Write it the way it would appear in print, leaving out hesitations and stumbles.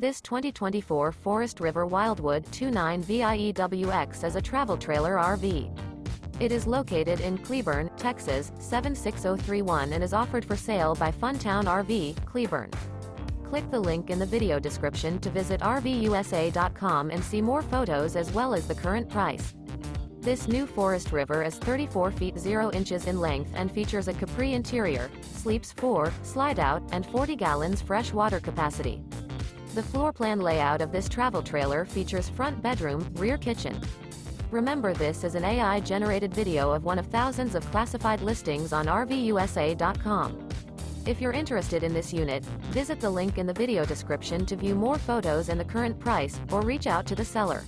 This 2024 Forest River Wildwood 29 VIEWX is a travel trailer RV. It is located in Cleburne, Texas, 76031 and is offered for sale by Funtown RV, Cleburne. Click the link in the video description to visit RVUSA.com and see more photos as well as the current price. This new Forest River is 34 feet 0 inches in length and features a CAPRI interior, sleeps 4, slide-out, and 40 gallons fresh water capacity. The floor plan layout of this travel trailer features front bedroom, rear kitchen. Remember, this is an AI-generated video of one of thousands of classified listings on RVUSA.com. If you're interested in this unit, visit the link in the video description to view more photos and the current price, or reach out to the seller.